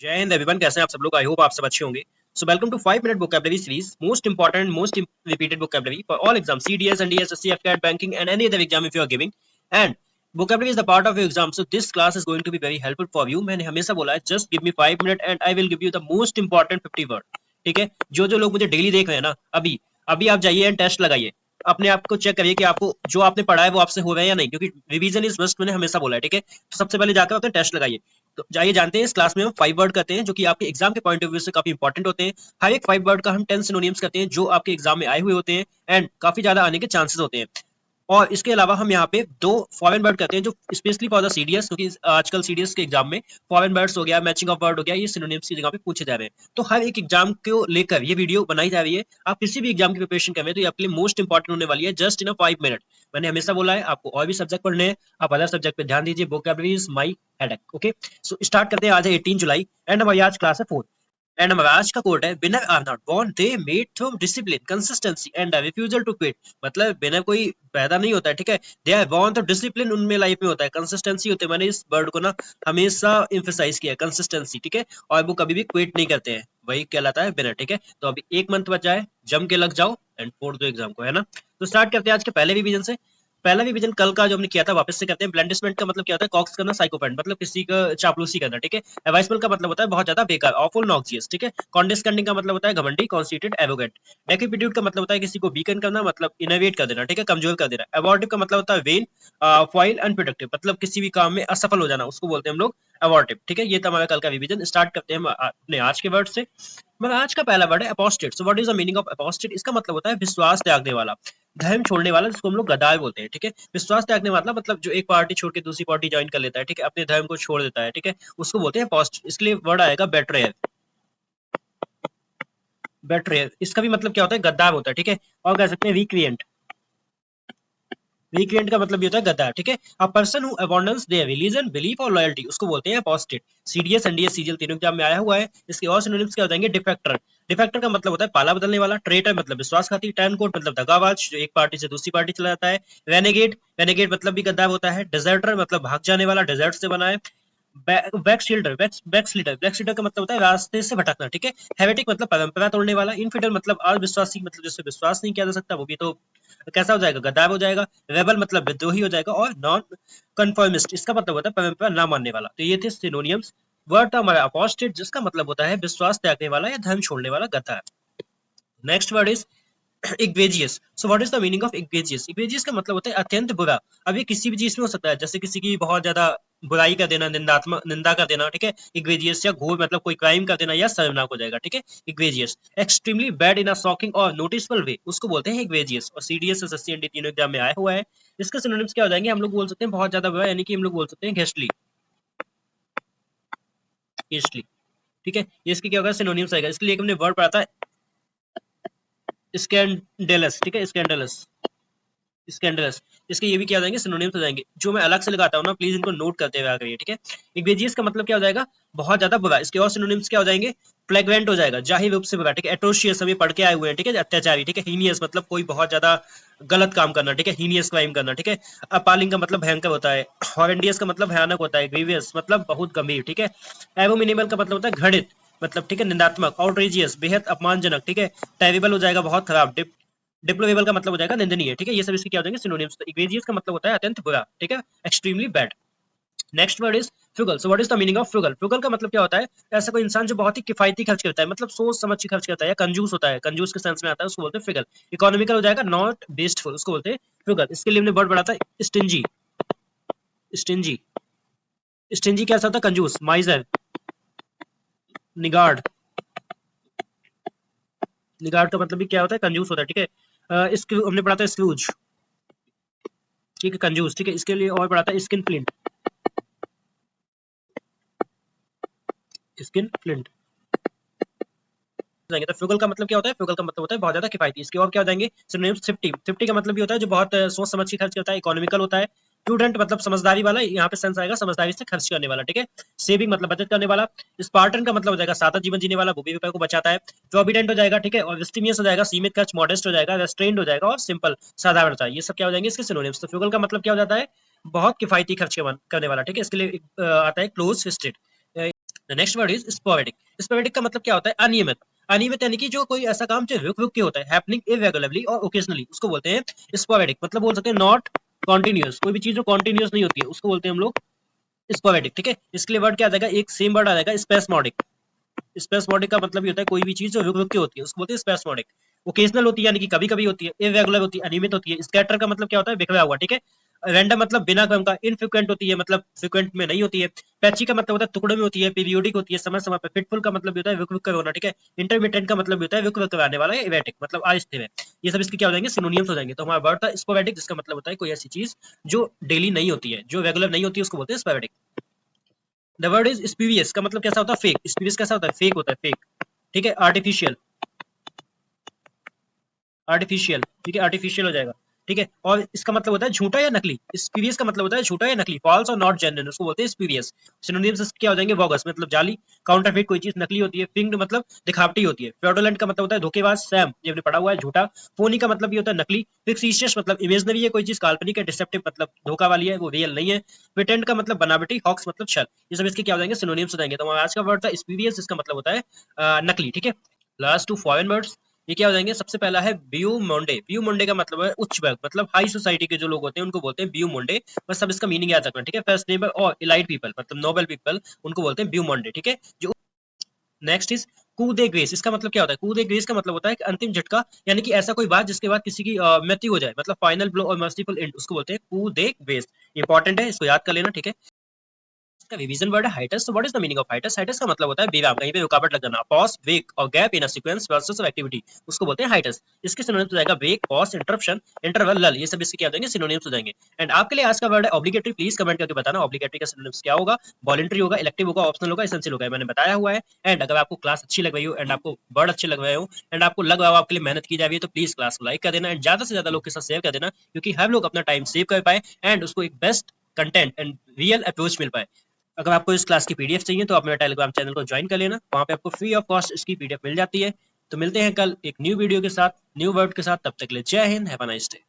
जय हिंद एवरीवन, कैसे हैं आप सब लोग। आई होप आप सब अच्छे होंगे। So welcome to 5 minute vocabulary series, most important most repeated vocabulary for all exam, CDS NDS SC AFCAT banking and any other exam if you are giving, and vocabulary is the part of your exam, so this class is going to be very helpful for you। मैंने हमेशा बोला है just give me 5 minute and I will give you the most important 50 word। ठीक है, जो लोग मुझे daily देख रहे हैं ना, अभी अभी आप जाइए एंड टेस्ट लगाइए, अपने आप को चेक करिए कि आपको जो आपने पढ़ा है वो आपसे हो रहा है या नहीं, क्योंकि रिवीजन इज मस्ट, मैंने हमेशा बोला है। ठीक है, तो सबसे पहले जाकर अपने टेस्ट लगाइए। तो जाइए जानते हैं, इस क्लास में हम 5 वर्ड करते हैं जो कि आपके एग्जाम के पॉइंट ऑफ व्यू से काफी इंपॉर्टेंट होते हैं। हर एक 5 वर्ड का हम 10 सिनोनिम्स करते हैं जो आपके एग्जाम में आए हुए होते हैं एंड काफी ज्यादा आने के चांसेस होते हैं। और इसके अलावा हम यहाँ पे 2 फॉरेन वर्ड करते हैं जो स्पेशली फॉर द सीडीएस, क्योंकि आजकल सीडीएस के एग्जाम में फॉरेन वर्ड्स हो गया, मैचिंग ऑफ वर्ड हो गया, ये सिनोनिम्स की जगह पे पूछे जा रहे हैं। तो हर एक एग्जाम को लेकर ये वीडियो बनाई जा रही है। आप किसी भी एग्जाम की प्रिपरेशन कर रहे हैं तो ये आपके लिए मोस्ट इंपॉर्टेंट होने वाली है, जस्ट इन अ 5 मिनट। मैंने हमेशा बोला है आपको और भी सब्जेक्ट पढ़ने हैं, आप अदर सब्जेक्ट पे ध्यान दीजिए। Vocabulary is my headache. Okay, so start करते हैं। आज है 18 जुलाई एंड हमारी आज क्लास है 4। एंड हमारा आज का कोट है, winner are not born, they made through discipline, consistency and refusal to quit. मतलब विनर कोई पैदा नहीं होता है, ठीक है, दे आर बोर्न, तो डिसिप्लिन उनमें लाइफ में होता है, कंसिस्टेंसी होती है। मैंने इस वर्ड को ना हमेशा एम्फसाइज किया, कंसिस्टेंसी। ठीक है, और वो कभी भी क्विट नहीं करते हैं, वही कहलाता है विनर। ठीक है, तो अभी 1 मंथ बच जाए, जम के लग जाओ एंड फोड़ दो एग्जाम को, है ना। तो स्टार्ट करते हैं आज के पहले रिवीजन से। पहला रिवीजन कल का जो हमने किया था वापस से करते हैं। ब्लेंडिसमेंट का मतलब क्या होता है, कॉक्स करना, साइकोपेंट मतलब किसी का चापलूसी करना। ठीक है, एवाइसमेंट का मतलब होता है बहुत ज्यादा बेकार, ऑफुल, नॉक्सियस। ठीक है, कॉन्डिस्केंडिंग का मतलब होता है घमंडी, कॉन्स्टिट्यूटेड, एरोगेंट। डेक्रिपिट्यूड का मतलब होता है किसी को वीकन करना, मतलब इनोवेट कर देना। ठीक है, कमजोर कर देना। अबॉर्टिव का मतलब होता है वेन, फॉइल, अनप्रोडक्टिव, मतलब किसी भी काम में असफल हो जाना, उसको बोलते हैं हम लोग अबॉर्टिव। ठीक है, ये था हमारा कल का रिवीजन। स्टार्ट करते हैं हम अपने आज के वर्ड से। मेरा आज का पहला वर्ड है apostate. So what is the meaning of apostate? इसका मतलब होता है विश्वास त्यागने वाला, धर्म छोड़ने वाला, जिसको हम लोग गद्दार बोलते हैं। ठीक है, विश्वास त्यागने वाला मतलब जो एक पार्टी छोड़ के दूसरी पार्टी ज्वाइन कर लेता है, ठीक है, अपने धर्म को छोड़ देता है, ठीक है, उसको बोलते हैं अपोस्टेट। इसके लिए वर्ड आएगा बेट्रेयर। बेट्रेयर इसका भी मतलब क्या होता है, गद्दार होता है। ठीक है, और कह सकते हैं रिक्रिएंट। रिक्रिएंट का मतलब ये होता है गद्दार। ठीक है, a person who abundance their religion, belief और लॉयल्टी, उसको बोलते हैं अपोस्टेट। सीडीएस एनडीएस सीजीएल तीनों एग्जाम में आया हुआ है। इसके और सिनोनिम्स क्या हो जाएंगे, डिफेक्टर। डिफेक्टर का मतलब होता है पाला बदलने वाला। ट्रेटर मतलब विश्वासघाती। टर्नकोट मतलब दगाबाज, जो एक पार्टी से दूसरी पार्टी चला जाता है। रेनेगेट, रेनेगेट मतलब भी गद्दार होता है। डिजर्टर मतलब भाग जाने वाला, डेजर्ट से बना है। बैकस्लीडर, बैकस्लीडर, बैकस्लीडर का मतलब होता है रास्ते से भटकना। ठीक है, हेरेटिक मतलब परंपरा तोड़ने वाला। इनफिडल मतलब अविश्वासी, मतलब जिससे विश्वास नहीं किया जा सकता, वो भी तो कैसा हो जाएगा, गद्दार हो जाएगा। रेबल मतलब विद्रोही हो जाएगा। और नॉन कन्फर्मिस्ट, इसका मतलब होता है परंपरा ना मानने वाला। तो ये थे सिनोनियम्स। वर्ड था हमारा अपोस्टेट, जिसका मतलब होता है विश्वास त्यागने वाला या धर्म छोड़ने वाला, गद्दार। Next word is egregious. So what is the meaning of egregious? Egregious का मतलब होता है अत्यंत बुरा। अब ये किसी भी चीज में हो सकता है, जैसे किसी की बहुत ज्यादा बुराई कर देना, निंदात्मक, निंदा कर देना। ठीक है, इग्वेजियस, या घोर मतलब कोई क्राइम कर देना या शर्मनाक हो जाएगा। ठीक है, egregious. Extremely bad in a shocking और नोटिसबल वे, उसको बोलते हैं इग्वेजियस। और सीडीएस एसएससी एनडी तीनों एग्जाम में आया हुआ है। इसके सिनोनिम्स क्या हो जाएंगे, हम लोग बोल सकते हैं बहुत ज्यादा बुरा, यानी कि हम लोग बोल सकते हैं घेस्टली, घेस्टली। ठीक है, ये इसके क्या होगा, सिनोनिम्स आएगा। इसके लिए हमने वर्ड पढ़ा था स्कैंडेलस। ठीक है, स्कैंडेलस, स्कैंडलस। इसके ये भी क्या हो जाएंगे, सिनोनिम्स हो जाएंगे। जो मैं अलग से लगाता हूँ ना, प्लीज इनको नोट करते हुए आगे। ठीक है, इग्वेजियस का मतलब क्या हो जाएगा, बहुत ज्यादा बुरा। इसके और सिनोनिम्स क्या हो जाएंगे, फ्लैग्रेंट हो जाएगा, जाहिर रूप से बुरा। ठीक है, एट्रोशियस अभी पढ़ के आए हुए हैं। ठीक है, अत्याचारी। ठीक है, हीनियस मतलब कोई बहुत ज्यादा गलत काम करना। ठीक है, हीनियस क्राइम करना। ठीक है, अपालिंग का मतलब भयंकर होता है। हॉरेंडियस का मतलब भयानक होता है। ग्रीवियस मतलब बहुत गंभीर। ठीक है, एबोमिनेबल का मतलब होता है घृणित, मतलब ठीक है, निंदात्मक। आउटरेजियस बेहद अपमानजनक। ठीक है, टेरिबल हो जाएगा बहुत खराब। डिप्लोरेबल का मतलब हो जाएगा निंदनीय। ठीक है, ये सब इसके क्या हो जाएंगे, सिनोनिम्स। तो इग्वेजियस का मतलब होता है अत्यंत बुरा। ठीक है, extremely bad. Next word is frugal. So what is the meaning of frugal? Frugal का मतलब क्या होता है, ऐसा कोई इंसान जो बहुत ही किफायती खर्च करता है, मतलब सोच समझ के खर्च करता है, या कंजूस होता है, कंजूस के सेंस में आता है, उसको बोलते हैं फ्रुगल। इकोनॉमिकल हो जाएगा, नॉट वेस्टफुल, उसको बोलते हैं फ्रुगल। इसके लिए हमने वर्ड पढ़ा था स्टिंजी। स्टिंजी, स्टिंजी कैसा होता है, कंजूस। माइजर, निगार्ड, निगार्ड का मतलब भी क्या होता है, कंजूस होता है। ठीक है, इसके हमने पढ़ा था स्क्रूज। ठीक है, कंजूस। ठीक है, इसके लिए और पढ़ा था स्किन फ्लिंट, स्किन फ्लिंट जाएंगे। तो फ्रुगल का मतलब क्या होता है, फ्रुगल का मतलब होता है बहुत ज्यादा किफायती। इसके और क्या हो जाएंगे सिनोनिम्स, थिफ्टी। थिफ्टी का मतलब भी होता है जो बहुत सोच समझ के खर्च करता है। इकोनॉमिकल होता है। प्रूडेंट मतलब समझदारी वाला, यहाँ पे सेंस आएगा समझदारी से खर्च करने वाला। ठीक है, सेविंग मतलब बचत करने वाला। स्पार्टन का मतलब हो जाएगा सादा जीवन जीने वाला, वो भी रुपए को बचाता है। प्रोविडेंट हो जाएगा। ठीक है, और विस्टिमियस हो जाएगा सीमित खर्च। मॉडेस्ट हो जाएगा, रेस्ट्रेंड हो जाएगा, और सिंपल साधारणता। ये सब क्या हो जाएंगे इसके सिनोनिम्स। तो फ्रुगल का मतलब क्या हो जाता है, बहुत किफायती खर्च करने वाला। ठीक है, इसके लिए आता है close fisted. The next word is sporadic. Sporadic का मतलब क्या होता है? अनियमित। अनियमित यानी कि जो कोई ऐसा काम जो रुक रुक के होता है, हैपनिंग इरेगुलरली और ओकेजनली, उसको बोलते हैं स्पोरेडिक। मतलब बोल सकते हैं नॉट कॉन्टिन्यूअस, कोई भी चीज जो कॉन्टिन्यूअस नहीं होती है उसको बोलते हैं हम लोग स्पोरेडिक। ठीक है, इसके लिए वर्ड क्या आ जाएगा? एक सेम वर्ड आ जाएगा स्पेस्मोडिक। स्पेस्मोडिक का मतलब ये होता है कोई भी चीज जो रुक रुक के होती है उसको बोलते हैं स्पेस्मोडिक। ओकेजनल होती है यानी कि कभी कभी होती है, इरेगुलर होती है, अनियमित होती है। स्कैटर का मतलब क्या होता है? बिखरा हुआ। ठीक है, रैंडम मतलब बिना क्रम का। इनफ्रीक्वेंट होती है मतलब फ्रीक्वेंट में नहीं होती है। पैची का मतलब होता है टुकड़ों में होती है। पीरियोडिक होती है, समय समय पर। फिटफुल का मतलब होता है रुक रुक कर होना। ठीक है, इंटरमिटेंट का मतलब होता है रुक रुक कर आने वाला, इरेटिक मतलब आहिस्ते में। ये सब इसके क्या हो जाएंगे? सिनोनिम्स हो जाएंगे। तो हमारा वर्ड था स्पोरेडिक, जिसका मतलब होता है कोई ऐसी चीज जो डेली नहीं होती है, जो रेगुलर नहीं होती है, उसको बोलते हैं स्पोरेडिक। द वर्ड इज स्पीवियस का मतलब कैसा होता है? फेक। स्पीवियस कैसा होता है? फेक होता है, फेक। ठीक है, आर्टिफिशियल। आर्टिफिशियल, ठीक है, आर्टिफिशियल हो जाएगा। ठीक है, और इसका मतलब होता है झूठा या नकली। स्पीरियस का मतलब होता है झूठा या नकली, फॉल्स और नॉट जेन्युइन, उसको बोलते हैं स्पीरियस। सिनोनिम्स क्या हो जाएंगे? बोगस मतलब जाली, काउंटरफिट कोई चीज नकली होती है, फिंग्ड मतलब दिखावटी होती है, फ्रॉडुलेंट का मतलब होता है धोखेबाज, सैम ये हमने पढ़ा हुआ है झूठा, फोनी का मतलब ये होता है नकली, फिक्सिशियस मतलब इमेजिनरी है कोई चीज, काल्पनिक है, डिसेप्टिव मतलब धोखा वाली है, वो रियल नहीं है, प्रिटेंड का मतलब बनावटी, हॉक्स मतलब छल। ये सब इसके क्या हो जाएंगे? सिनोनिम्स हो जाएंगे। तो हमारा आज का वर्ड था स्पीरियस, इसका मतलब होता है नकली। ठीक है, लास्ट टू फॉरेन वर्ड्स, ये क्या हो जाएंगे? सबसे पहला है ब्यू मोंडे। ब्यू मोंडे का मतलब है उच्च वर्ग, मतलब हाई सोसाइटी के जो लोग होते हैं उनको बोलते हैं ब्यू मोंडे। बस सब इसका मीनिंग याद रखना। ठीक है, फैशनेबल और इलाइट पीपल मतलब नोबल पीपल, उनको बोलते हैं ब्यू मोंडे। ठीक है, जो next is coup de grace. इसका मतलब क्या होता है? कू दे ग्रेस का मतलब होता है कि अंतिम झटका, यानी कि ऐसा कोई बात जिसके बाद किसी की मृत्यु हो जाए, मतलब फाइनल ब्लो और मर्सीफुल एंड, उसको बोलते हैं कू दे ग्रेस। इंपॉर्टेंट है, इसको याद कर लेना। ठीक है, इसका रिवीजन वर्ड है हाइटस। तो what is the meaning of hiatus? Hiatus का मतलब होता है विराम, कहीं पे रुकावट लग जाना, पॉज, ब्रेक और gap in a sequence process of activity, उसको बोलते हैं हाइटस। इसके सिनोनिम्स हो जाएगा ब्रेक, पॉज, इंटरप्शन, इंटरवल, लल, ये सब इसके क्या हो जाएंगे? सिनोनिम्स हो जाएंगे। एंड आपके लिए आज का वर्ड है ऑब्लिगेटरी। प्लीज कमेंट करके बताना ऑब्लिगेटरी का सिनोनिम्स क्या होगा। वॉलंटरी होगा, इलेक्टिव होगा, ऑप्शनल होगा, एसेंशियल होगा, मैंने बताया हुआ है। एंड अगर आपको क्लास अच्छी लग रही हो, एंड आपको वर्ड अच्छे लग रहे हो, एंड आपको लग रहा हो आपके लिए मेहनत की जा रही है, तो प्लीज क्लास को लाइक कर देना एंड ज्यादा से ज्यादा लोग के साथ शेयर कर देना, क्योंकि हर लोग अपना टाइम सेव कर पाए एंड उसको एक best content and real approach मिल पाए। अगर आपको इस क्लास की पीडीएफ चाहिए तो आप मेरे टेलीग्राम चैनल को ज्वाइन कर लेना, वहां पे आपको फ्री ऑफ कॉस्ट इसकी पीडीएफ मिल जाती है। तो मिलते हैं कल एक न्यू वीडियो के साथ, न्यू वर्ड के साथ। तब तक के लिए जय Hind, have a nice day.